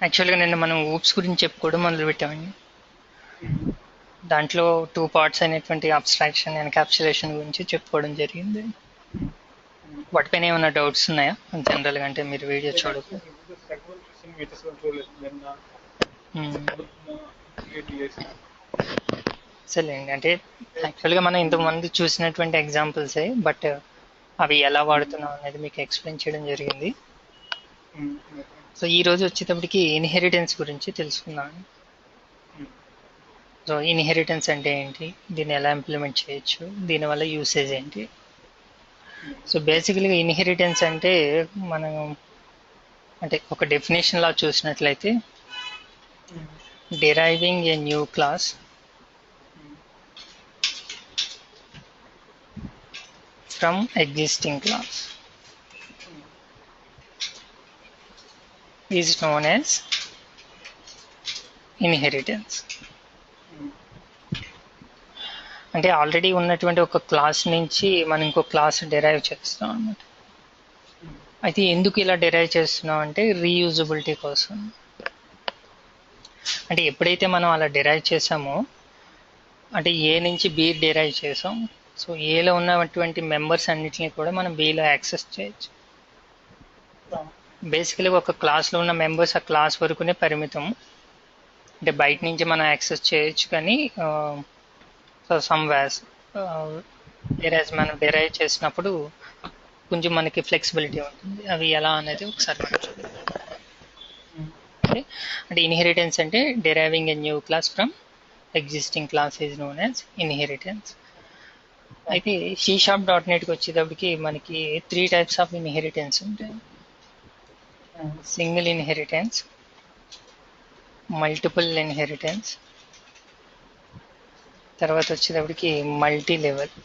యాక్చువల్గా నిన్న మనం ఊప్స్ గురించి చెప్పుకోవడం మొదలు పెట్టామండి. దాంట్లో 2 పార్ట్స్ అనేటువంటి అబ్స్ట్రాక్షన్ ఎన్కాప్సులేషన్ గురించి చెప్పుకోవడం జరిగింది. వాటిపైన ఏమైనా డౌట్స్ ఉన్నాయా జనరల్గా? అంటే మీరు వీడియో చూడకు. సరేండి. అంటే యాక్చువల్గా మనం ఇంతకుముందు చూసినటువంటి ఎగ్జాంపుల్సే, బట్ అవి ఎలా వాడుతున్నాం అనేది మీకు ఎక్స్ప్లెయిన్ చేయడం జరిగింది. సో ఈ రోజు వచ్చేటప్పటికి ఇన్హెరిటెన్స్ గురించి తెలుసుకుందాం. సో ఇన్హెరిటెన్స్ అంటే ఏంటి, దీన్ని ఎలా ఇంప్లిమెంట్ చేయొచ్చు, దీనివల్ల యూసేజ్ ఏంటి? సో బేసికల్గా ఇన్హెరిటెన్స్ అంటే మనం అంటే ఒక డెఫినేషన్ లా చూసినట్లయితే deriving a new class from existing class is known as inheritance. అంటే ఆల్రెడీ ఉన్నటువంటి ఒక క్లాస్ నుంచి మనం ఇంకో క్లాస్ డెరైవ్ చేస్తాం అన్నమాట. అయితే ఎందుకు ఇలా డెరైవ్ చేస్తున్నాం అంటే రీయూజబిలిటీ కోసం. అంటే ఎప్పుడైతే మనం అలా డెరైవ్ చేసామో, అంటే ఏ నుంచి బి డెరైవ్ చేసాం, సో ఏలో ఉన్నటువంటి మెంబర్స్ అన్నిటిని కూడా మనం బిలో యాక్సెస్ చేయొచ్చు. బేసికలీ ఒక క్లాస్లో ఉన్న మెంబర్స్ ఆ క్లాస్ వరకునే పరిమితం. అంటే బయట నుంచి మనం యాక్సెస్ చేయొచ్చు, కానీ సో సమ్ వేస్ డెరైవ్ మనం డెరైవ్ చేసినప్పుడు కొంచెం మనకి ఫ్లెక్సిబిలిటీ ఉంటుంది. అవి ఎలా అనేది ఒకసారి మనం చూద్దాం. అంటే ఇన్హెరిటెన్స్ అంటే డెరైవింగ్ a new class from existing class is known as inheritance. అయితే C#.NETకి వచ్చేటప్పటికి మనకి 3 టైప్స్ ఆఫ్ ఇన్హెరిటెన్స్ ఉంటాయి. సింగిల్ ఇన్హెరిటెన్స్, మల్టిపుల్ ఇన్హెరిటెన్స్, తర్వాత వచ్చేటప్పటికి మల్టీ లెవెల్.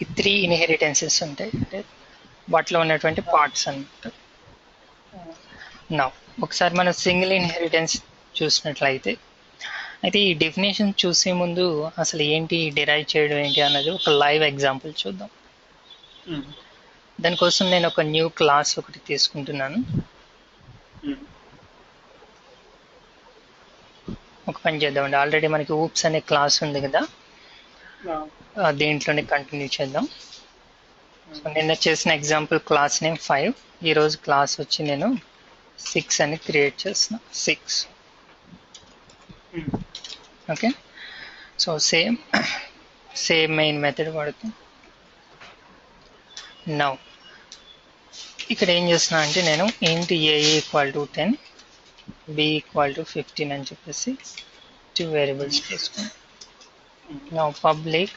ఈ 3 ఇన్హెరిటెన్సెస్ ఉంటాయి, అంటే వాటిలో ఉన్నటువంటి పార్ట్స్ అన్నమాట. నా ఒకసారి మనం సింగిల్ ఇన్హెరిటెన్స్ చూసినట్లయితే, అయితే ఈ డెఫినేషన్ చూసే ముందు అసలు ఏంటి డిరైవ్ చేయడం ఏంటి అన్నది ఒక లైవ్ ఎగ్జాంపుల్ చూద్దాం. దానికోసం నేను ఒక న్యూ క్లాస్ ఒకటి తీసుకుంటున్నాను. ఒక పని చేద్దామండి, ఆల్రెడీ మనకి ఊప్స్ అనే క్లాస్ ఉంది కదా, దీంట్లోనే కంటిన్యూ చేద్దాం. సో నిన్న చేసిన ఎగ్జాంపుల్ క్లాస్ నేమ్ 5, ఈరోజు క్లాస్ వచ్చి నేను 6 అని క్రియేట్ చేస్తున్నా. 6. Okay. So same main method వాడుతాం. నౌ ఇక్కడ ఏం చేస్తున్నా అంటే నేను ఇంట్ a = 10, b = 15 అని చెప్పేసి 2 వేరియబుల్స్ తీసుకున్నాను. నౌ పబ్లిక్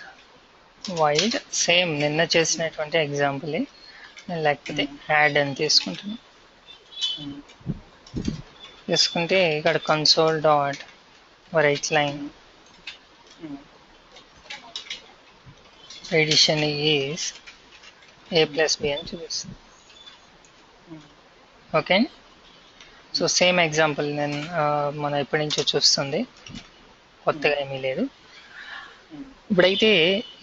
వైడ్ సేమ్ నిన్న చేసినటువంటి ఎగ్జాంపులే, లేకపోతే యాడ్ అని తీసుకుంటున్నాను. తీసుకుంటే ఇక్కడ console dot right line edition is a + b అని చూపిస్తుంది. ఓకే. సో సేమ్ ఎగ్జాంపుల్ నేను మనం ఎప్పటి నుంచో చూస్తుంది, కొత్తగా ఏమీ లేదు. ఇప్పుడైతే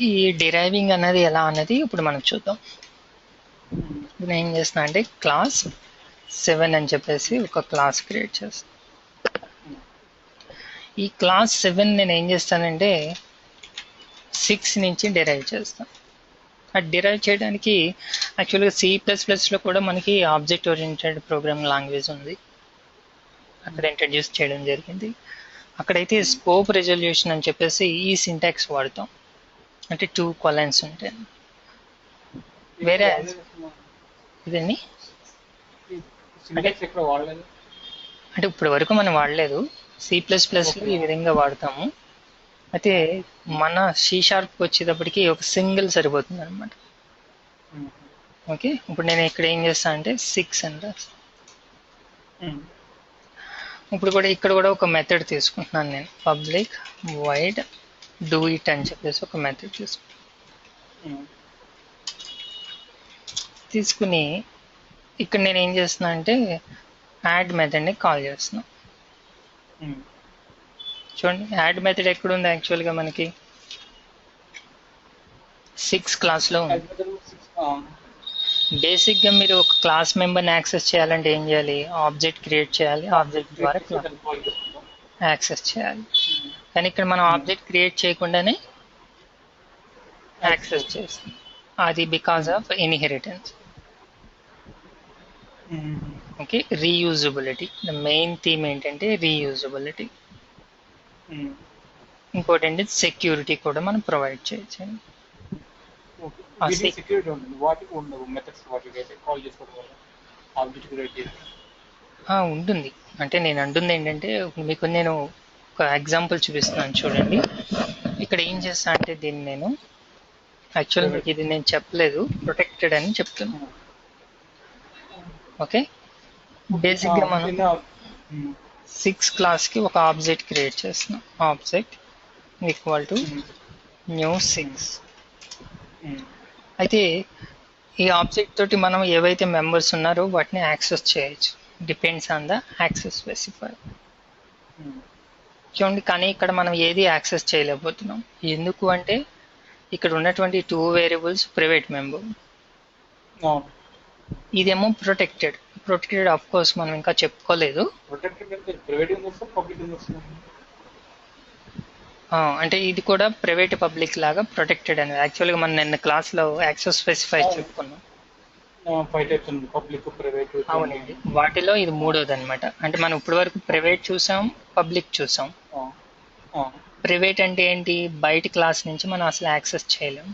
ఈ డిరైవింగ్ అన్నది ఎలా అన్నది ఇప్పుడు మనం చూద్దాం. ఇప్పుడు నేను ఏం చేస్తున్నా అంటే క్లాస్ 7 అని చెప్పేసి ఒక క్లాస్ క్రియేట్ చేస్తాను. ఈ క్లాస్ 7 నేను ఏం చేస్తానంటే 6 నుంచి డిరైవ్ చేస్తాను. అది డిరైవ్ చేయడానికి యాక్చువల్గా C++లో కూడా మనకి ఆబ్జెక్ట్ ఓరియంటెడ్ ప్రోగ్రామింగ్ లాంగ్వేజ్ ఉంది, అక్కడ ఇంట్రడ్యూస్ చేయడం జరిగింది. అక్కడైతే స్కోప్ రెజల్యూషన్ అని చెప్పేసి ఈ సింటాక్స్ వాడతాం, అంటే 2 కొలన్స్ ఉంటాయి. వేరే ఇదండి అంటే ఇప్పటి వరకు మనం వాడలేదు, C++లో ఈ విధంగా వాడతాము. అయితే మన C# వచ్చేటప్పటికి ఒక సింగిల్ సరిపోతుంది అనమాట. ఓకే. ఇప్పుడు నేను ఇక్కడ ఏం చేస్తాను అంటే 6 అని రాస్తాను. ఇప్పుడు కూడా ఇక్కడ కూడా ఒక మెథడ్ తీసుకుంటున్నాను నేను, పబ్లిక్ వైడ్ డూ ఇట్ అని చెప్పేసి ఒక మెథడ్ తీసుకుని ఇక్కడ నేను ఏం చేస్తున్నా అంటే యాడ్ మెథడ్ని కాల్ చేస్తున్నా. చూడండి, యాడ్ మెథడ్ ఎక్కడుంది, యాక్చువల్గా మనకి 6 క్లాస్లో ఉంది. బేసిక్గా మీరు ఒక క్లాస్ మెంబర్ని యాక్సెస్ చేయాలంటే ఏం చేయాలి? ఆబ్జెక్ట్ క్రియేట్ చేయాలి, ఆబ్జెక్ట్ ద్వారా యాక్సెస్ చేయాలి. కానీ ఇక్కడ మనం ఆబ్జెక్ట్ క్రియేట్ చేయకుండానే యాక్సెస్ చేస్తాం. అది because of inheritance. Okay, reusability. The main theme ఏంటంటే రీయూజబిలిటీ. ఇంకోటి ఏంటి, సెక్యూరిటీ కూడా మనం ప్రొవైడ్ చేయొచ్చు. సెక్యూరిటీ ఉంటుంది, వాటికి ఉండవు మెథడ్స్, వాటికి అయితే కాల్ చేసుకోవడం వల్ల ఆబ్జెక్ట్ క్రియేట్ చేసి ఉంటుంది. అంటే నేను అంటుంది ఏంటంటే, మీకు నేను ఒక ఎగ్జాంపుల్ చూపిస్తున్నాను చూడండి. ఇక్కడ ఏం చేస్తా అంటే దీన్ని నేను యాక్చువల్ మీకు ఇది నేను చెప్పలేదు, ప్రొటెక్టెడ్ అని చెప్తున్నాను. ఓకే, బేసిక్గా మనం 6 క్లాస్కి ఒక ఆబ్జెక్ట్ క్రియేట్ చేస్తున్నాం. Object equal to new 6. అయితే ఈ ఆబ్జెక్ట్ తోటి మనం ఏవైతే మెంబర్స్ ఉన్నారో వాటిని యాక్సెస్ చేయొచ్చు, depends on the access specifier. చూడండి, కానీ ఇక్కడ మనం ఏది యాక్సెస్ చేయలేకపోతున్నాం. ఎందుకు అంటే ఇక్కడ ఉన్నటువంటి 2 వేరియబుల్స్ ప్రైవేట్ మెంబర్, ఇదేమో ప్రొటెక్టెడ్. ప్రొటెక్టెడ్ ఆఫ్ కోర్స్ మనం ఇంకా చెప్పుకోలేదు. అంటే ఇది కూడా ప్రైవేట్ పబ్లిక్ లాగా ప్రొటెక్టెడ్ అనేది. యాక్చువల్గా మనం నిన్న క్లాస్లో యాక్సెస్ స్పెసిఫై చెప్పుకున్నాం. అవునండి, వాటిలో ఇది మూడోది అనమాట. అంటే మనం ఇప్పటి వరకు ప్రైవేట్ చూసాం, పబ్లిక్ చూసాం. ప్రైవేట్ అంటే ఏంటి? బయట క్లాస్ నుంచి మనం అసలు యాక్సెస్ చేయలేం.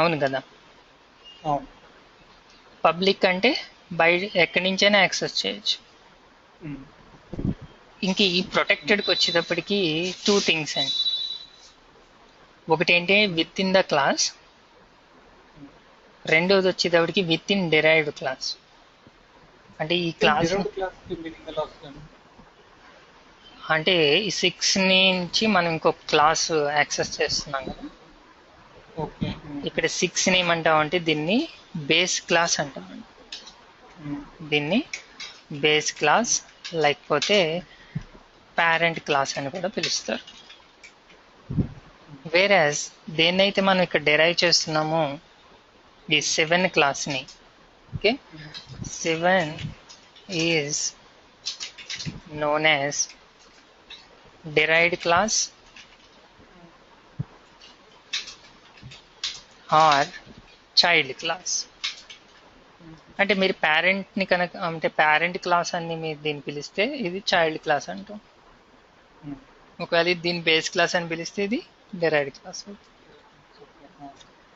అవును కదా. పబ్లిక్ అంటే బయట ఎక్కడి నుంచైనా యాక్సెస్ చేయొచ్చు. ఇంక ఈ ప్రొటెక్టెడ్కి వచ్చేటప్పటికి 2 థింగ్స్ అండి. ఒకటి ఏంటి, విత్ ఇన్ ద క్లాస్. రెండోది వచ్చేటప్పటికి విత్ ఇన్ డిరైవ్డ్ క్లాస్. అంటే ఈ క్లాస్ అంటే ఈ 6 నుంచి మనం ఇంకొక క్లాస్ యాక్సెస్ చేస్తున్నాం కదా. ఇక్కడ 6 ఏమంటామంటే దీన్ని బేస్ క్లాస్ అంటామండి. దీన్ని బేస్ క్లాస్ లేకపోతే పేరెంట్ క్లాస్ అని కూడా పిలుస్తారు. వేరేస్ దేన్నైతే మనం ఇక్కడ డెరైవ్ చేస్తున్నామో ఈ 7 క్లాస్ని, okay, 7 is known as derived class or child class. అంటే మీరు పేరెంట్ని కనుక అంటే పేరెంట్ క్లాస్ అని మీరు దీన్ని పిలిస్తే ఇది చైల్డ్ క్లాస్ అంటాం. ఒకవేళ ఇది దీని బేస్ క్లాస్ అని పిలిస్తే ఇది డెరైవ్డ్ క్లాస్.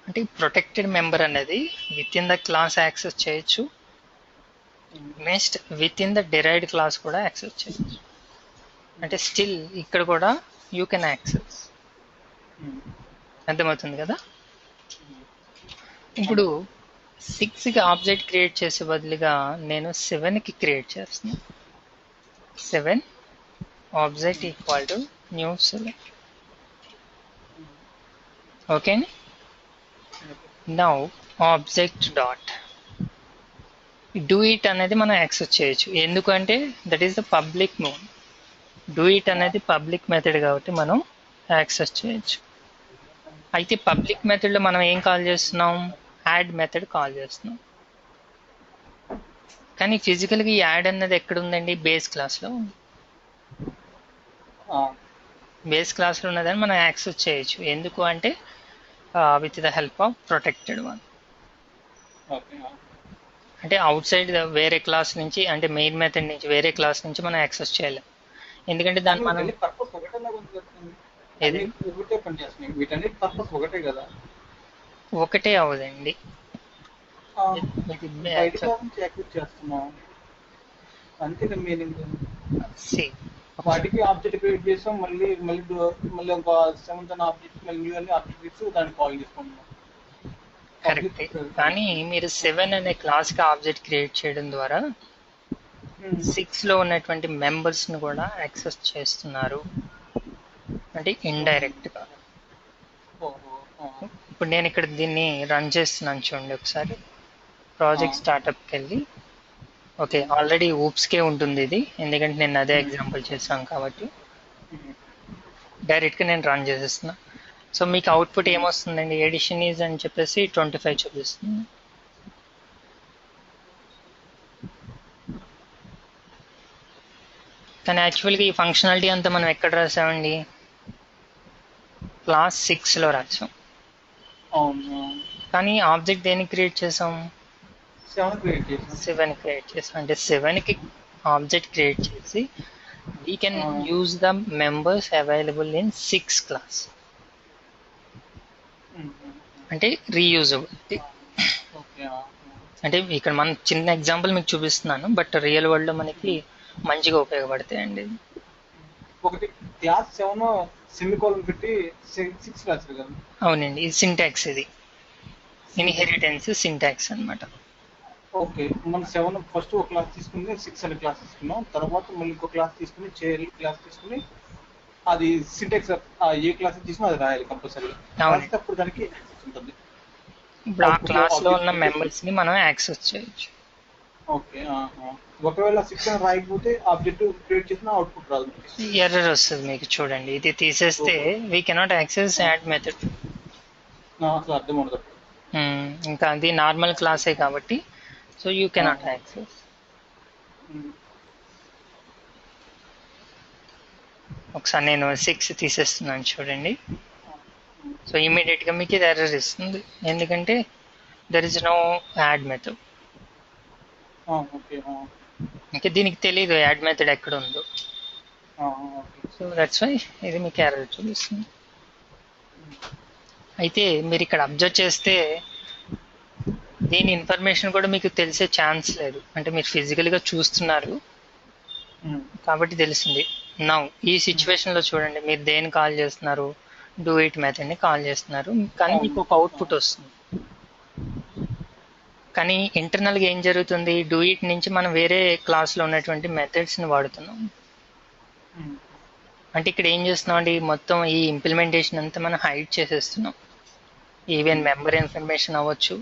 అంటే ప్రొటెక్టెడ్ మెంబర్ అనేది within the class access చేయొచ్చు, next within the derived class కూడా యాక్సెస్ చేయొచ్చు. అంటే స్టిల్ ఇక్కడ కూడా యూ కెన్ యాక్సెస్. అర్థమవుతుంది కదా. ఇప్పుడు 6కి ఆబ్జెక్ట్ క్రియేట్ చేసే బదులుగా నేను 7కి క్రియేట్ చేస్తున్నాను. 7 object equal to new 7. Okay, now object dot do it అనేది మనం యాక్సెస్ చేయొచ్చు. ఎందుకంటే that is the public mode. Do it అనేది పబ్లిక్ మెథడ్ కాబట్టి మనం యాక్సెస్ చేయొచ్చు. అయితే పబ్లిక్ మెథడ్లో మనం ఏం కాల్ చేస్తున్నాం? యాడ్ మెథడ్ కాల్ చేస్తున్నాం. కానీ ఫిజికల్గా ఈ యాడ్ అన్నది ఎక్కడ ఉందండి? బేస్ క్లాస్లో. బేస్ క్లాస్లో ఉన్నదని మనం యాక్సెస్ చేయొచ్చు. ఎందుకు అంటే with the help of protected one. అంటే అవుట్ సైడ్ వేరే క్లాస్ నుంచి, అంటే మెయిన్ మెథడ్ నుంచి వేరే క్లాస్ నుంచి మనం యాక్సెస్ చేయలేం. ఎందుకంటే దాన్ని మనం ఒకటే అవదండి. వాటికి ఆబ్జెక్ట్ క్రియేట్ చేసాం, మళ్ళీ ఒక 7th ఆబ్జెక్ట్ మళ్ళీ ఆబ్జెక్ట్ దాన్ని కాల్ చేసుకుంటున్నాం. కరెక్ట్. కానీ మీరు 7 అనే క్లాస్ కి ఆబ్జెక్ట్ క్రియేట్ చేయడం ద్వారా 6లో ఉన్నటువంటి మెంబర్స్ ని కూడా యాక్సెస్ చేస్తున్నారు. అంటే ఇండైరెక్ట్ గా. ఇప్పుడు నేను ఇక్కడ దీన్ని రన్ చేస్తున్నాను చూడండి ఒకసారి. ప్రాజెక్ట్ స్టార్ట్అప్కి వెళ్ళి, ఓకే, ఆల్రెడీ ఊప్స్కే ఉంటుంది ఇది, ఎందుకంటే నేను అదే ఎగ్జాంపుల్ చేశాను కాబట్టి డైరెక్ట్గా నేను రన్ చేసేస్తున్నా. సో మీకు అవుట్పుట్ ఏమొస్తుందండి, ఎడిషన్ ఈజ్ అని చెప్పేసి 25 చూపిస్తుంది. కానీ యాక్చువల్గా ఈ ఫంక్షనాలిటీ అంతా మనం ఎక్కడ రాసామండి, క్లాస్ 6లో రాసాం. అవును. కానీ ఆబ్జెక్ట్ దేనికి క్రియేట్ చేసాం, 7 క్రియేట్ చేసాం. 7 క్రియేట్ చేసాం. అంటే 7కి ఆబ్జెక్ట్ క్రియేట్ చేసి we can use the members available in 6 class. అంటే రీయూజబిలిటీ. ఓకే. అంటే ఇక్కడ మనం చిన్న ఎగ్జాంపుల్ మీకు చూపిస్తున్నాను, బట్ రియల్ వరల్డ్ లో మనకి మంచిగా ఉపయోగపడతాయండి. ఒకటి క్లాస్ 7 సెమికోలన్ పెట్టి 6 క్లాస్ కదా. అవునండి, ఇది సింటాక్స్, ఇది ఇన్హెరిటెన్స్ సింటాక్స్ అన్నమాట. ఓకే, మనం 7 ఫస్ట్ ఒక క్లాస్ తీసుకుని 6 అనే క్లాస్ తీసుకున్నాం, తర్వాత మళ్ళీ ఇంకో క్లాస్ తీసుకుని చైల్డ్ క్లాస్ తీసుకుని అది సింటాక్స్ ఏ క్లాస్ తీసుకుని అది రాయాలి కంపల్సరీ. అప్పుడు దానికి యాక్సెస్ ఉంటుంది. ఇప్పుడు ఆ క్లాస్ లో ఉన్న మెంబర్స్ ని మనం యాక్సెస్ చేయొచ్చు. ఓకే. ఒకవేళ 6 అని రాయకపోతే ఆబ్జెక్ట్ క్రియేట్ చేసిన అవుట్పుట్ రాదు, ఎర్రర్ వస్తుంది మీకు. చూడండి, ఇది తీసేస్తే we cannot access add method. అసలు అర్థం ఉండదు. ఇంకా అది నార్మల్ క్లాసే కాబట్టి సో యూ కెనాట్ యాక్సెస్. ఒకసారి నేను 6 తీసేస్తున్నాను చూడండి. సో ఇమీడియట్ గా మీకు ఇది ఎర్రర్ ఇస్తుంది, ఎందుకంటే there is no add method. ఇంకా దీనికి తెలియదు యాడ్ మెథడ్ ఎక్కడ ఉందో. సో దట్స్ వై ఇది మీకు ఎర్రర్ చూపిస్తుంది. అయితే మీరు ఇక్కడ అబ్జర్వ్ చేస్తే దీని ఇన్ఫర్మేషన్ కూడా మీకు తెలిసే ఛాన్స్ లేదు, అంటే మీరు ఫిజికల్గా చూస్తున్నారు కాబట్టి తెలిసింది. నౌ ఈ సిచ్యువేషన్లో చూడండి, మీరు దేని కాల్ చేస్తున్నారు, డూ ఇట్ మెథడ్ని కాల్ చేస్తున్నారు, కానీ మీకు ఒక అవుట్పుట్ వస్తుంది. కానీ ఇంటర్నల్గా ఏం జరుగుతుంది, డూ ఇట్ నుంచి మనం వేరే క్లాస్లో ఉన్నటువంటి మెథడ్స్ని వాడుతున్నాం. అంటే ఇక్కడ ఏం చేస్తున్నాం అండి, మొత్తం ఈ ఇంప్లిమెంటేషన్ అంతా మనం హైడ్ చేసేస్తున్నాం. ఈవెన్ మెంబర్ ఇన్ఫర్మేషన్ అవ్వచ్చు,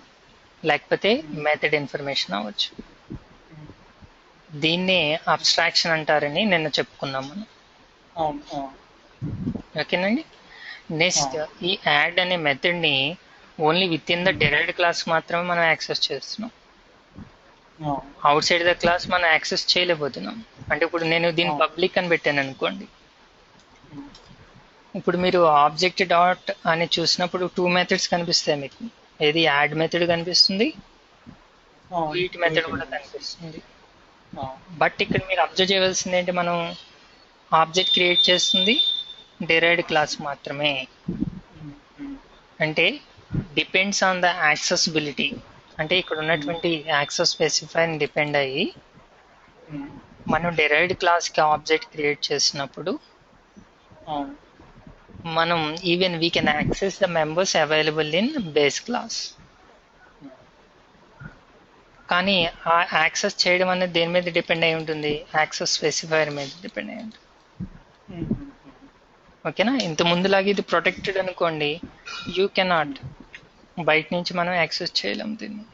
లేకపోతే మెథడ్ ఇన్ఫర్మేషన్ అవ్వచ్చు. దీన్నే అబ్స్ట్రాక్షన్ అంటారని నిన్న చెప్పుకున్నాం మనం. ఓకేనండి. నెక్స్ట్, ఈ యాడ్ అనే మెథడ్ని only within the derived class మాత్రమే మనం యాక్సెస్ చేస్తున్నాం. అవుట్ సైడ్ ద క్లాస్ మనం యాక్సెస్ చేయలేకపోతున్నాం. అంటే ఇప్పుడు నేను దీన్ని పబ్లిక్ అని పెట్టాను అనుకోండి, ఇప్పుడు మీరు ఆబ్జెక్ట్ డాట్ అని చూసినప్పుడు 2 మెథడ్స్ కనిపిస్తాయి మీకు. ఏది యాడ్ మెథడ్ కనిపిస్తుంది, క్రియేట్ మెథడ్ కూడా కనిపిస్తుంది. బట్ ఇక్కడ మీరు అబ్జర్వ్ చేయవలసింది ఏంటి, మనం ఆబ్జెక్ట్ క్రియేట్ చేస్తుంది డెరైవ్డ్ క్లాస్ మాత్రమే. అంటే డిపెండ్స్ ఆన్ ద యాక్సెసిబిలిటీ. అంటే ఇక్కడ ఉన్నటువంటి యాక్సెస్ స్పెసిఫైని డిపెండ్ అయ్యి మనం డెరైవ్డ్ క్లాస్కి ఆబ్జెక్ట్ క్రియేట్ చేసినప్పుడు మనం even we can access the members available in base class. కానీ ఆ యాక్సెస్ చేయడం అనేది దేని మీద డిపెండ్ అయి ఉంటుంది, యాక్సెస్ స్పెసిఫైర్ మీద డిపెండ్ అయి ఉంటుంది. ఓకేనా. ఇంత ముందులాగా ఇది ప్రొటెక్టెడ్ అనుకోండి, యూ కెనాట్, బయట నుంచి మనం యాక్సెస్ చేయలేం దీన్ని.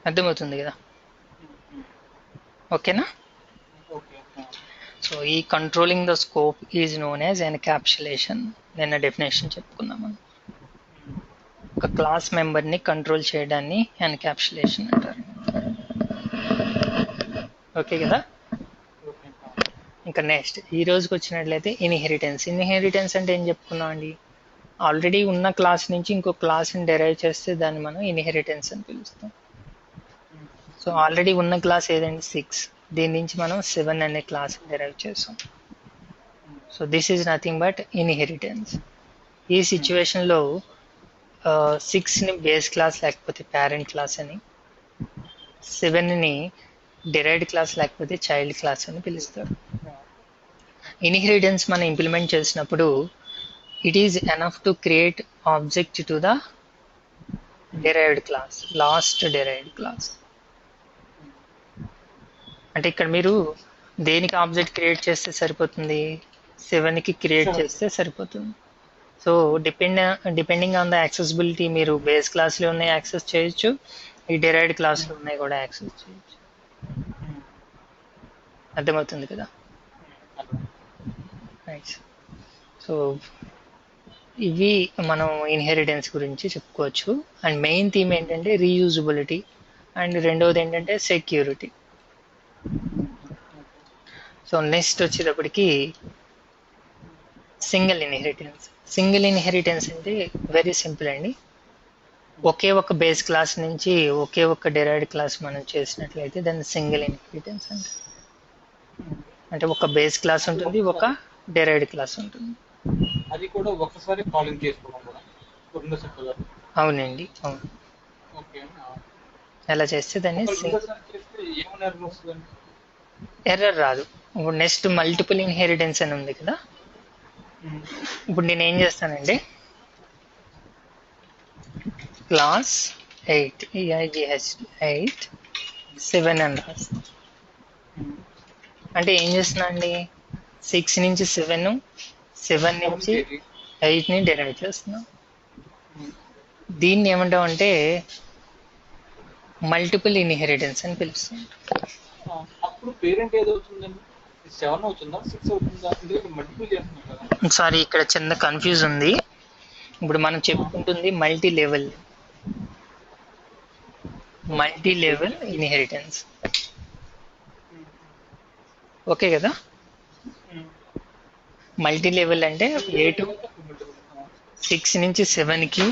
అర్థమవుతుంది కదా. ఓకేనా. సో ఈ controlling the scope is known as encapsulation. నిన్న డెఫినేషన్ చెప్పుకున్నాము. ఒక క్లాస్ మెంబర్ని కంట్రోల్ చేయడాన్ని ఎన్క్యాప్సులేషన్ అంటారు. ఓకే కదా. ఇంకా నెక్స్ట్ ఈ రోజుకి వచ్చినట్లయితే ఇన్హెరిటెన్స్. ఇన్హెరిటెన్స్ అంటే ఏం చెప్పుకున్నాం అండి, ఆల్రెడీ ఉన్న క్లాస్ నుంచి ఇంకో క్లాస్ని డెరైవ్ చేస్తే దాన్ని మనం ఇన్హెరిటెన్స్ అని పిలుస్తాం. సో ఆల్రెడీ ఉన్న క్లాస్ ఏదండి 6, దీని నుంచి మనం 7 అనే క్లాస్ డెరైవ్ చేస్తాం. So this is nothing but inheritance. ఈ సిచ్యువేషన్లో 6ని బేస్ క్లాస్ లేకపోతే పేరెంట్ క్లాస్ అని, 7ని డెరైవ్డ్ క్లాస్ లేకపోతే చైల్డ్ క్లాస్ అని పిలుస్తారు. ఇన్హెరిటెన్స్ మనం ఇంప్లిమెంట్ చేసినప్పుడు it is enough to create object to the derived class, last derived class. అంటే ఇక్కడ మీరు దేనికి ఆబ్జెక్ట్ క్రియేట్ చేస్తే సరిపోతుంది, 7కి క్రియేట్ చేస్తే సరిపోతుంది. So depending on the accessibility మీరు బేస్ క్లాస్లో ఉన్నాయి యాక్సెస్ చేయొచ్చు, ఈ డెరైవ్డ్ క్లాస్లో ఉన్నాయి కూడా యాక్సెస్ చేయొచ్చు. అర్థమవుతుంది కదా. రైట్. సో ఇవి మనం ఇన్హెరిటెన్స్ గురించి చెప్పుకోవచ్చు. అండ్ మెయిన్ థీమ్ ఏంటంటే రీయూజబిలిటీ, అండ్ రెండవది ఏంటంటే సెక్యూరిటీ. సో నెక్స్ట్ వచ్చేటప్పటికి సింగిల్ ఇన్హెరిటెన్స్. సింగిల్ ఇన్హెరిటెన్స్ అంటే వెరీ సింపుల్ అండి. ఒకే ఒక బేస్ క్లాస్ నుంచి ఒకే ఒక డెరైవ్డ్ క్లాస్ మనం చేసినట్లయితే దాన్ని సింగిల్ ఇన్హెరిటెన్స్ అంటే. అంటే ఒక బేస్ క్లాస్ ఉంటుంది, ఒక డెరైవ్డ్ క్లాస్ ఉంటుంది. అది కూడా ఒకసారి కాలింగ్ చేసుకోవడం కూడా రెండో సెట్. అవునండి, అవును. ఓకే. అలా చేస్తే దాన్ని రెండోసారి చేస్తే ఏమైనా ఎర్రర్ వస్తుందండి? ఎర్రర్ రాదు. ఇప్పుడు నెక్స్ట్ మల్టిపుల్ ఇన్హెరిటెన్స్ అని ఉంది కదా. ఇప్పుడు నేను ఏం చేస్తానంటే క్లాస్ 8 EIGH 7 అని రాస్తాను. అంటే ఏం చేస్తున్నా అండి, 6 నుంచి 7, 7 నుంచి 8ని డెరైవ్ చేస్తున్నాం. దీన్ని ఏమంటాం అంటే మల్టిపుల్ ఇన్హెరిటెన్స్ అని పిలుస్తుంది. అప్పుడు పేరెంట్ ఏది అవుతుందండి? 7 అవుతుందా, 6 అవుతుందా? ఎందుకంటే మల్టిపుల్ చేస్తున్నాం కదా. సారీ, ఇక్కడ చిన్న కన్ఫ్యూజ్ ఉంది. ఇప్పుడు మనం చెప్పుకుంటుంది మల్టీ లెవెల్ ఇన్హెరిటెన్స్. ఓకే కదా. మల్టీ లెవెల్ అంటే 6 నుంచి 7కి,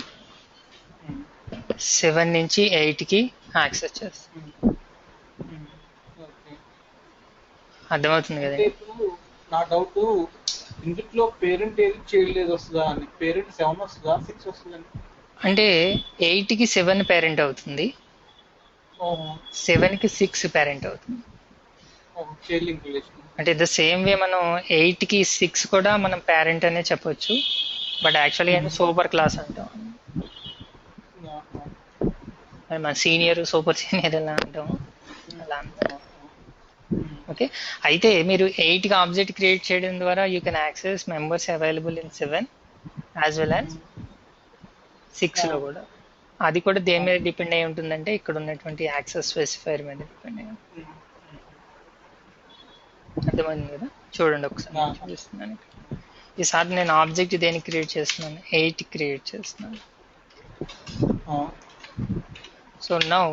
7 నుంచి 8కి యాక్సెస్ చేస్తాం. అర్థమవుతుంది కదండి. నా డౌట్, ఇందులో పేరెంట్ ఏది చేయలేదు వస్తుందా అని. పేరెంట్ 7 వస్తుందా, 6 వస్తుందండి? అంటే 8కి 7 పేరెంట్ అవుతుంది, 7కి 6 పేరెంట్ అవుతుంది. Child relation. అంటే ద సేమ్ వే మనం 8కి 6 కూడా మనం పేరెంట్ అనే చెప్పొచ్చు, బట్ యాక్చువల్లీ అంటే సూపర్ క్లాస్ అంటాం. మన సీనియర్, సూపర్ సీనియర్ ఎలా అంటాం అలా అంటాం. ఓకే. అయితే మీరు 8కి ఆబ్జెక్ట్ క్రియేట్ చేయడం ద్వారా you can access members available in 7 as well as 6లో కూడా. అది కూడా దేని మీద డిపెండ్ అయి ఉంటుందంటే ఇక్కడ ఉన్నటువంటి యాక్సెస్ స్పెసిఫైర్ మీద డిపెండ్ అయి ఉంటుంది. అర్థమైంది కదా. చూడండి ఒకసారి చూపిస్తున్నాను. ఈసారి నేను ఆబ్జెక్ట్ దేనికి క్రియేట్ చేస్తున్నాను, 8 క్రియేట్ చేస్తున్నాను. సో నౌ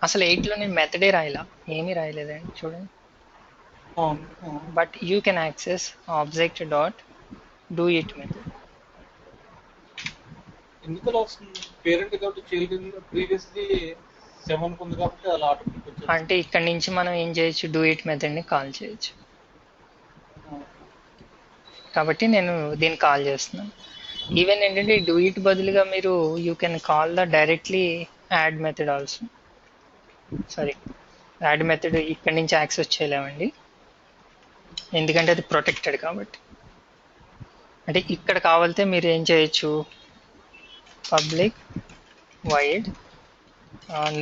అసలు 8లో నేను మెథడే రాయలా, ఏమీ రాయలేదండి చూడండి. But you can access object dot do it method. ఎందుకు వస్తుంది? పేరెంట్ కాబట్టి చైల్డ్ ప్రీవియస్లీ 7 ఉంది కాబట్టి అలా ఆటోమేటిక్. అంటే ఇక్కడ నుంచి మనం ఏం చేయొచ్చు, డూ ఇట్ మెథడ్ని కాల్ చేయొచ్చు. కాబట్టి నేను దీన్ని కాల్ చేస్తున్నాను. ఈవెన్ ఏంటంటే డూ ఇట్ బదులుగా మీరు you can call the directly add method also. Sorry, add method ఇక్కడ నుంచి యాక్సెస్ చేయలేమండి, ఎందుకంటే అది ప్రొటెక్టెడ్ కాబట్టి. అంటే ఇక్కడ కావాలితే మీరు ఏం చేయొచ్చు, పబ్లిక్ వైడ్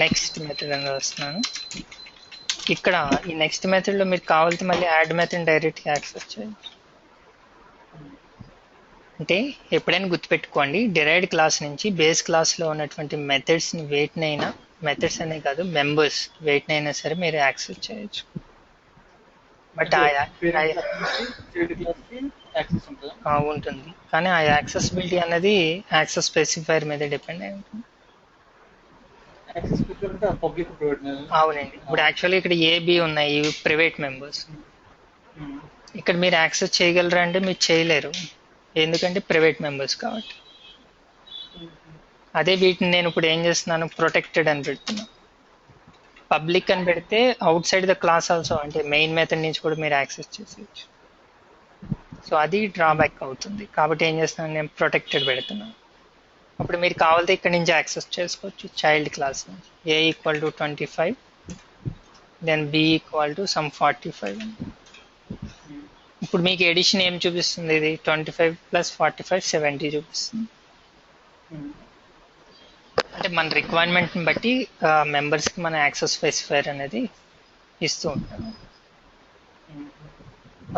నెక్స్ట్ మెథడ్ అని రాస్తున్నాను. ఇక్కడ ఈ నెక్స్ట్ మెథడ్లో మీరు కావాలితే మళ్ళీ యాడ్ మెథడ్ డైరెక్ట్గా యాక్సెస్ చేయొచ్చు. అంటే ఎప్పుడైనా గుర్తుపెట్టుకోండి, డిరైవ్డ్ క్లాస్ నుంచి బేస్ క్లాస్లో ఉన్నటువంటి మెథడ్స్ని వేటినైనా, మెథడ్స్ అనే కాదు మెంబర్స్ వేటినైనా సరే మీరు యాక్సెస్ చేయొచ్చు. బట్ ఉంటుంది, కానీ ఆ యాక్సెసిబిలిటీ అనేది యాక్సెస్ స్పెసిఫైర్ మీద డిపెండ్ అయి ఉంటుంది. అవునండి. ఇప్పుడు యాక్చువల్లీ ఇక్కడ ఏబి ఉన్నాయి ప్రైవేట్ మెంబర్స్. ఇక్కడ మీరు యాక్సెస్ చేయగలరా అంటే మీరు చేయలేరు, ఎందుకంటే ప్రైవేట్ మెంబర్స్ కాబట్టి. అదే వీటిని నేను ఇప్పుడు ఏం చేస్తున్నాను, ప్రొటెక్టెడ్ అని పెడుతున్నాను. పబ్లిక్ అని పెడితే out side the class also, అంటే మెయిన్ మెథడ్ నుంచి కూడా మీరు యాక్సెస్ చేసేయచ్చు. సో అది డ్రాబ్యాక్ అవుతుంది, కాబట్టి ఏం చేస్తున్నాను, నేను ప్రొటెక్టెడ్ పెడుతున్నాను. అప్పుడు మీరు కావాలితే ఇక్కడ నుంచి యాక్సెస్ చేసుకోవచ్చు చైల్డ్ క్లాస్ నుంచి. A = 25, then B = some 45. ఇప్పుడు మీకు ఎడిషన్ ఏం చూపిస్తుంది, ఇది 25 + 45 70 చూపిస్తుంది. అంటే మన రిక్వైర్మెంట్ని బట్టి మెంబర్స్కి మన యాక్సెస్ స్పెసిఫైర్ అనేది ఇస్తూ ఉంటాము.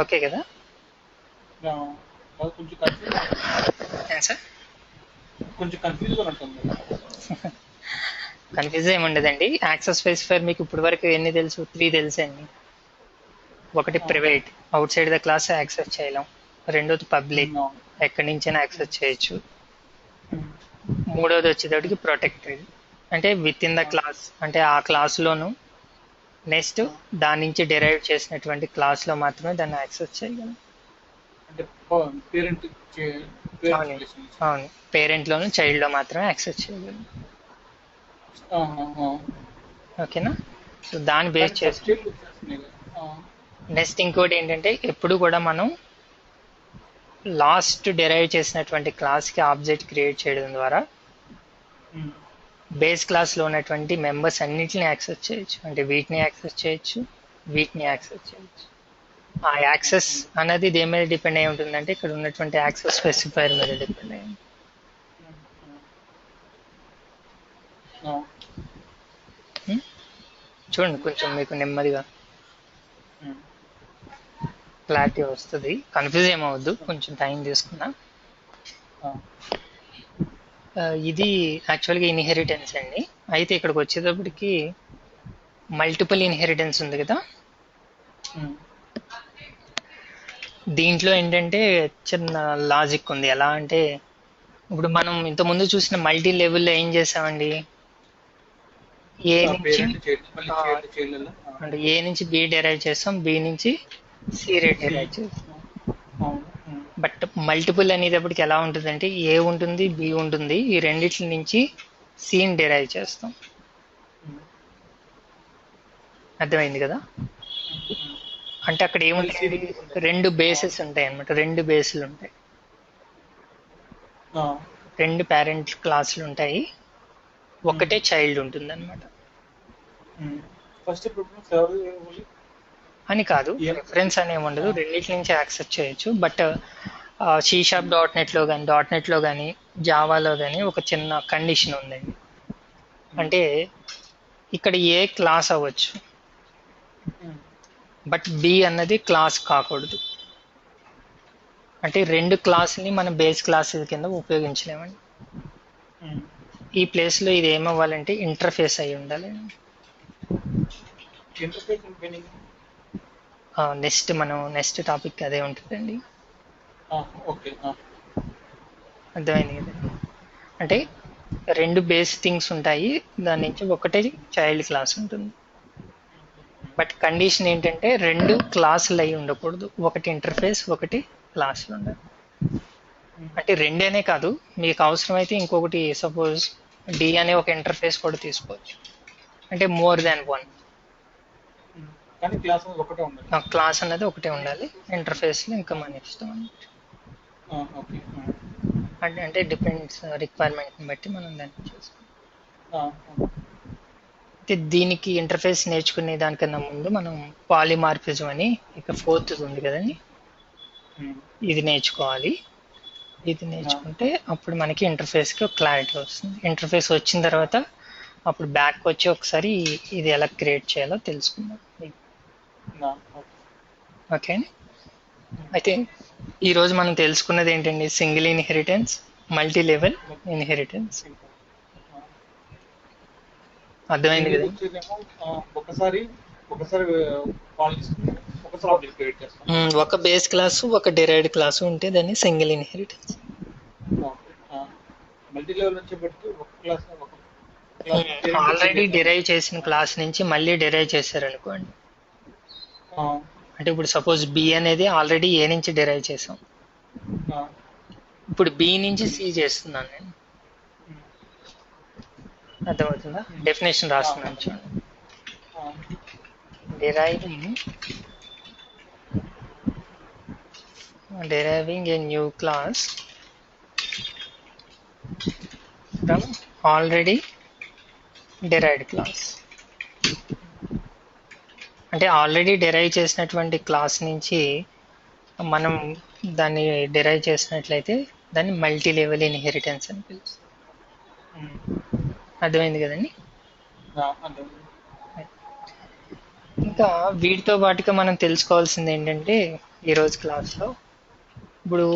ఓకే కదా. సార్ కొంచెం కన్ఫ్యూజ్ ఏముండదండి. యాక్సెస్ స్పెసిఫైర్ మీకు ఇప్పటి వరకు ఎన్ని తెలుసు, 3 తెలుసండి. ఒకటి private, out side the class access చేయలేం. రెండోది పబ్లిక్, ఎక్కడి నుంచైనా యాక్సెస్ చేయొచ్చు. మూడోది వచ్చేటప్పటికి ప్రొటెక్టెడ్, అంటే విత్ ఇన్ ద క్లాస్, అంటే ఆ క్లాస్లోను నెక్స్ట్ దాని నుంచి డెరైవ్ చేసినటువంటి క్లాస్లో మాత్రమే దాన్ని యాక్సెస్ చేయగలం. అంటే పేరెంట్ అవును, పేరెంట్లోను చైల్డ్లో మాత్రమే యాక్సెస్ చేయగలం. ఓకేనా? సో దాన్ని బేస్ చేసి నెక్స్ట్ ఇంకోటి ఏంటంటే, ఎప్పుడు కూడా మనం లాస్ట్ డెరైవ్ చేసినటువంటి క్లాస్కి ఆబ్జెక్ట్ క్రియేట్ చేయడం ద్వారా బేస్ క్లాస్లో ఉన్నటువంటి మెంబర్స్ అన్నిటిని యాక్సెస్ చేయొచ్చు. అంటే వీటిని యాక్సెస్ చేయొచ్చు, వీటిని యాక్సెస్ చేయొచ్చు. ఆ యాక్సెస్ అనేది దేని మీద డిపెండ్ అయి ఉంటుందంటే, ఇక్కడ ఉన్నటువంటి యాక్సెస్ స్పెసిఫైర్ మీద డిపెండ్ అయ్యి ఉంటుంది. చూడండి కొంచెం మీకు నెమ్మదిగా క్లారిటీ వస్తుంది, కన్ఫ్యూజ్ ఏమవద్దు, కొంచెం టైం తీసుకున్నా. ఇది యాక్చువల్గా ఇన్హెరిటెన్స్ అండి. అయితే ఇక్కడికి వచ్చేటప్పటికి మల్టిపుల్ ఇన్హెరిటెన్స్ ఉంది కదా, దీంట్లో ఏంటంటే చిన్న లాజిక్ ఉంది. ఎలా అంటే, ఇప్పుడు మనం ఇంతకుముందు చూసిన మల్టీ లెవెల్లో ఏం చేసామండి, ఏ నుంచి అంటే ఏ నుంచి బి డెరైవ్ చేస్తాం, బి నుంచి సి డెరైవ్ చేస్తాం. బట్ మల్టిపుల్ అనేటప్పటికి ఎలా ఉంటుందంటే, ఏ ఉంటుంది, బి ఉంటుంది, ఈ రెండిట్ల నుంచి సిని డెరైవ్ చేస్తాం. అర్థమైంది కదా? అంటే అక్కడ ఏముంటాయి, రెండు బేసెస్ ఉంటాయి అన్నమాట, రెండు బేస్లు ఉంటాయి, రెండు పేరెంట్ క్లాసులు ఉంటాయి, ఒకటే చైల్డ్ ఉంటుంది అనమాట. అని కాదు, రిఫరెన్స్ అనేవి ఉండదు, రెండింటి నుంచి యాక్సెస్ చేయొచ్చు. బట్ C#.NET లో కానీ జావాలో కానీ ఒక చిన్న కండిషన్ ఉందండి. అంటే ఇక్కడ ఏ క్లాస్ అవ్వచ్చు, బట్ బి అన్నది క్లాస్ కాకూడదు. అంటే రెండు క్లాసుని మనం బేస్ క్లాసెస్ కింద ఉపయోగించలేమండి. ఈ ప్లేస్లో ఇది ఏమవ్వాలంటే ఇంటర్ఫేస్ అయి ఉండాలి. నెక్స్ట్ టాపిక్ అదే ఉంటుందండి. అర్థమైంది కదా? అంటే రెండు బేస్ థింగ్స్ ఉంటాయి, దాని నుంచి ఒకటే చైల్డ్ క్లాస్ ఉంటుంది. బట్ కండిషన్ ఏంటంటే రెండు క్లాసులు అయి ఉండకూడదు, ఒకటి ఇంటర్ఫేస్, ఒకటి క్లాసులు ఉండాలి. అంటే రెండేనే కాదు, మీకు అవసరమైతే ఇంకొకటి, సపోజ్ డి అనే ఒక ఇంటర్ఫేస్ కూడా తీసుకోవచ్చు. అంటే మోర్ దాన్ వన్. క్లాస్ అనేది ఒకటే ఉండాలి, ఇంటర్ఫేస్లో ఇంకా మన ఇష్టం అన్నమాట. అంటే డిపెండ్స్ రిక్వైర్మెంట్ని బట్టి మనం దాన్ని చేసుకోవాలి. అయితే దీనికి ఇంటర్ఫేస్ నేర్చుకునే దానికన్నా ముందు మనం పాలిమార్ఫిజం అని ఇక ఫోర్త్ ఉంది కదండి, ఇది నేర్చుకోవాలి. ఇది నేర్చుకుంటే అప్పుడు మనకి ఇంటర్ఫేస్కి ఒక క్లారిటీ వస్తుంది. ఇంటర్ఫేస్ వచ్చిన తర్వాత అప్పుడు బ్యాక్ వచ్చి ఒకసారి ఇది ఎలా క్రియేట్ చేయాలో తెలుసుకుందాం. ఓకే. అయితే ఈరోజు మనం తెలుసుకున్నది ఏంటండి, single inheritance, multi level inheritance. అర్థమైంది కదా? ఒక బేస్ క్లాసు, ఒక డిరైవ్డ్ క్లాసు ఉంటే దాన్ని సింగిల్ ఇన్హెరిటెన్స్. ఆల్రెడీ డిరైవ్ చేసిన క్లాస్ నుంచి మళ్ళీ డిరైవ్ చేశారనుకోండి, అంటే ఇప్పుడు సపోజ్ బి అనేది ఆల్రెడీ ఏ నుంచి డిరైవ్ చేసాం, ఇప్పుడు బి నుంచి సి చేస్తున్నాను నేను. అర్థమవుతుందా? డెఫినేషన్ రాస్తున్నాను చూడండి. deriving a new class from already derived class. అంటే ఆల్రెడీ డెరైవ్ చేసినటువంటి క్లాస్ నుంచి మనం దాన్ని డెరైవ్ చేసినట్లయితే దాన్ని మల్టీ లెవెల్ ఇన్హెరిటెన్స్ అని పిలుస్తాం. అర్థమైంది కదండి? ఇంకా వీటితో పాటుగా మనం తెలుసుకోవాల్సింది ఏంటంటే, ఈరోజు క్లాస్లో ఇప్పుడు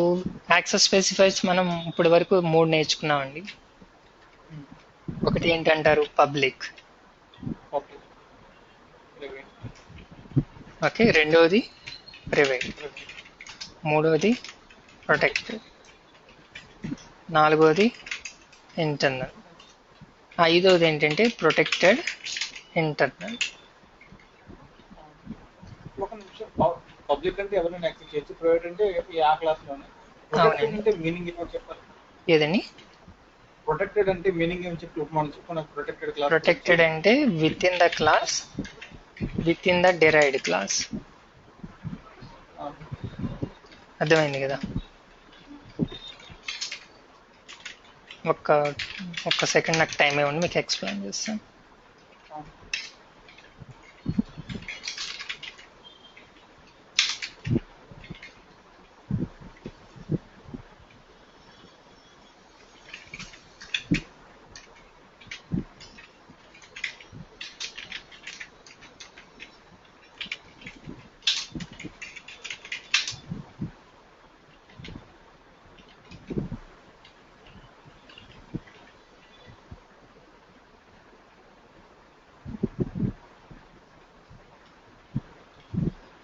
యాక్సెస్ స్పెసిఫైర్స్ మనం ఇప్పటి వరకు 3 నేర్చుకున్నామండి. ఒకటి ఏంటంటారు, పబ్లిక్. ఓకే. రెండవది ప్రైవేట్. మూడవది ప్రొటెక్టెడ్. నాలుగోది ఇంటర్నల్. ఐదోది ఏంటంటే ప్రొటెక్టెడ్ ఇంటర్నల్. ఒక నిమిషం, పబ్లిక్ అంటే ఎవరైనా యాక్సెస్ చేయొచ్చు, ప్రైవేట్ అంటే ఆ క్లాస్ లోనే. ప్రొటెక్టెడ్ అవునండి. అంటే మీనింగ్ ఏమో చెప్పాలి. ఏదండి? ప్రొటెక్టెడ్ అంటే మీనింగ్ ఏమో చెప్పి మనం చెప్పు, నాకు ప్రొటెక్టెడ్ క్లాస్ ప్రొటెక్టెడ్ అంటే with in the class, with in the derived class. అర్థమైంది కదా? ఒక్క సెకండ్ నాకు టైం ఇవ్వండి, మీకు ఎక్స్ప్లెయిన్ చేస్తాను.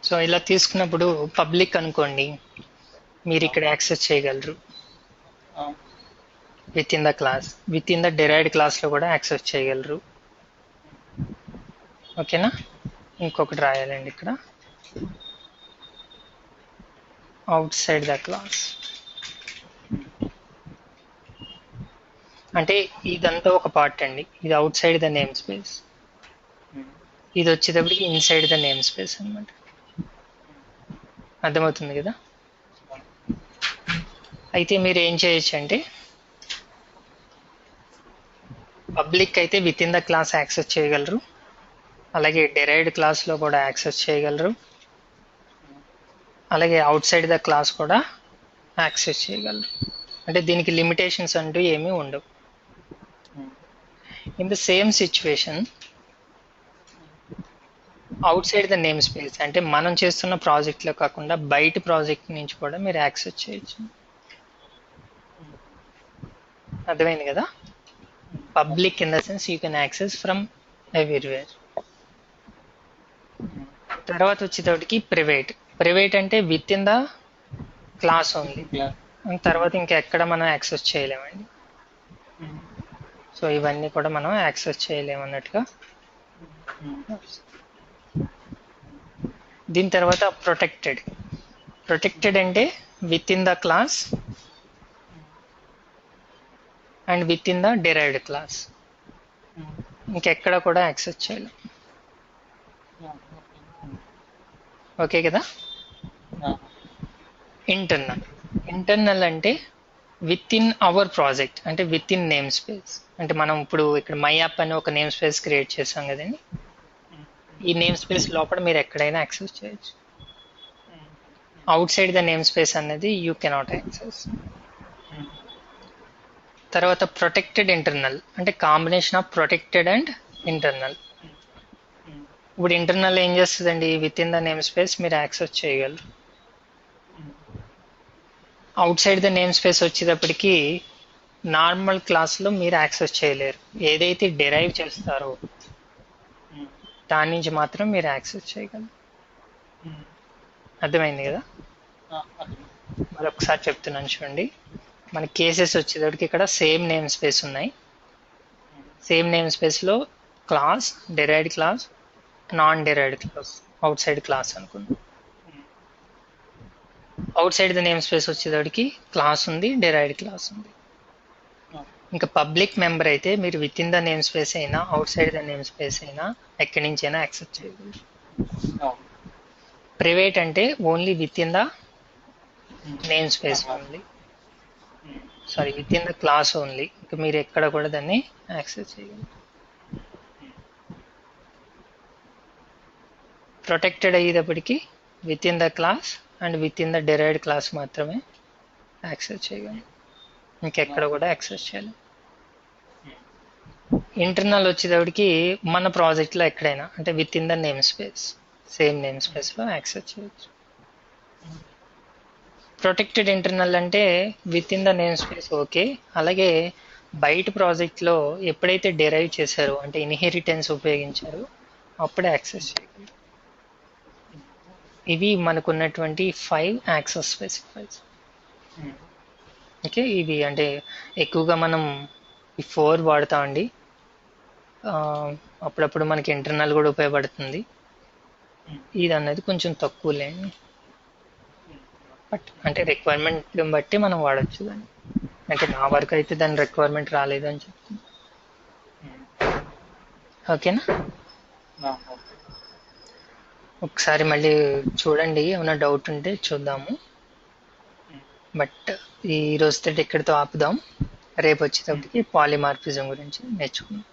సో ఇలా తీసుకున్నప్పుడు పబ్లిక్ అనుకోండి, మీరు ఇక్కడ యాక్సెస్ చేయగలరు with in the class. With in the derived క్లాస్లో కూడా యాక్సెస్ చేయగలరు. ఓకేనా? ఇంకొకటి రాయాలండి ఇక్కడ, అవుట్ సైడ్ ద క్లాస్. అంటే ఇదంతా ఒక పార్ట్ అండి, ఇది out side the name space, ఇది వచ్చేటప్పటికి ఇన్సైడ్ ద నేమ్ స్పేస్ అనమాట. అర్థమవుతుంది కదా? అయితే మీరు ఏం చేయొచ్చు అంటే, పబ్లిక్ అయితే with in the class access చేయగలరు, అలాగే డిరైవ్డ్ క్లాస్లో కూడా యాక్సెస్ చేయగలరు, అలాగే అవుట్ సైడ్ ద క్లాస్ కూడా యాక్సెస్ చేయగలరు. అంటే దీనికి లిమిటేషన్స్ అంటూ ఏమీ ఉండవు. In the same situation out side the name space అంటే మనం చేస్తున్న ప్రాజెక్ట్లో కాకుండా బయట ప్రాజెక్ట్ నుంచి కూడా మీరు యాక్సెస్ చేయొచ్చు. అర్థమైంది కదా? Public in the sense you can access from everywhere. తర్వాత వచ్చేటప్పటికి ప్రైవేట్. ప్రైవేట్ అంటే with in the class only, తర్వాత ఇంకెక్కడ మనం యాక్సెస్ చేయలేమండి. సో ఇవన్నీ కూడా మనం యాక్సెస్ చేయలేము అన్నట్టుగా. దీని తర్వాత ప్రొటెక్టెడ్. ప్రొటెక్టెడ్ అంటే with in the class and with in the derived class, ఇంకెక్కడ కూడా యాక్సెస్ చేయలేం. ఓకే కదా? ఇంటర్నల్. ఇంటర్నల్ అంటే విత్ ఇన్ అవర్ ప్రాజెక్ట్, అంటే విత్ ఇన్ నేమ్ స్పేస్. అంటే మనం ఇప్పుడు ఇక్కడ మై యాప్ అని ఒక నేమ్ స్పేస్ క్రియేట్ చేసాం కదండి, ఈ నేమ్ స్పేస్ లోపల మీరు ఎక్కడైనా యాక్సెస్ చేయొచ్చు. Out side the name space అనేది యూ కెనాట్ యాక్సెస్. తర్వాత ప్రొటెక్టెడ్ ఇంటర్నల్ అంటే combination of protected and internal. ఇప్పుడు ఇంటర్నల్ ఏం చేస్తుందండి, with in the name space మీరు యాక్సెస్ చేయగలరు. Out side the namespace వచ్చేటప్పటికి నార్మల్ క్లాస్లో మీరు యాక్సెస్ చేయలేరు. ఏదైతే డిరైవ్ చేస్తారో దాని నుంచి మాత్రం మీరు యాక్సెస్ చేయగలరు. అర్థమైంది కదా? మరొకసారి చెప్తున్నాను చూడండి. మన కేసెస్ వచ్చేటప్పటికి ఇక్కడ సేమ్ నేమ్ స్పేస్ ఉన్నాయి. సేమ్ నేమ్ స్పేస్లో class, derived class, non derived class, outside class అనుకుందాం. Outside the namespace వచ్చేటప్పటికి క్లాస్ ఉంది, డిరైవ్డ్ క్లాస్ ఉంది. ఇంకా పబ్లిక్ మెంబర్ అయితే మీరు within the namespace అయినా outside the namespace అయినా ఎక్కడి నుంచి అయినా యాక్సెస్ చేయగలరు. ప్రైవేట్ అంటే only within the namespace only, sorry within the class only, ఇంకా మీరు ఎక్కడ కూడా దాన్ని యాక్సెస్ చేయగలరు. ప్రొటెక్టెడ్ అయ్యేటప్పటికి with in the class and with in the derived class మాత్రమే యాక్సెస్ చేయగలరు, ఇంకెక్కడ కూడా యాక్సెస్ చేయలేం. ఇంటర్నల్ వచ్చేటప్పటికి మన ప్రాజెక్ట్లో ఎక్కడైనా అంటే with in the name space, same నేమ్ స్పేస్లో యాక్సెస్ చేయొచ్చు. ప్రొటెక్టెడ్ ఇంటర్నల్ అంటే with in the name space okay, అలాగే బయట ప్రాజెక్ట్లో ఎప్పుడైతే డిరైవ్ చేశారో అంటే ఇన్హెరిటెన్స్ ఉపయోగించారో అప్పుడే యాక్సెస్ చేయగలరు. ఇవి మనకున్నటువంటి 5 యాక్సెస్ స్పెసిఫైర్స్. ఓకే, ఇది అంటే ఎక్కువగా మనం ఈ 4 వాడతామండి. అప్పుడప్పుడు మనకి ఇంటర్నల్ కూడా ఉపయోగపడుతుంది. ఇది అనేది కొంచెం తక్కువలే, బట్ అంటే రిక్వైర్మెంట్ బట్టి మనం వాడచ్చు దాన్ని. అంటే నా వరకు అయితే దాని రిక్వైర్మెంట్ రాలేదు అని చెప్తుంది. ఓకేనా, ఒకసారి మళ్ళీ చూడండి, ఏమైనా డౌట్ ఉంటే చూద్దాము. బట్ ఈ రోజుతో ఇక్కడితో ఆపుదాం. రేపు వచ్చేటప్పటికి పాలిమార్ఫిజం గురించి నేర్చుకుందాం.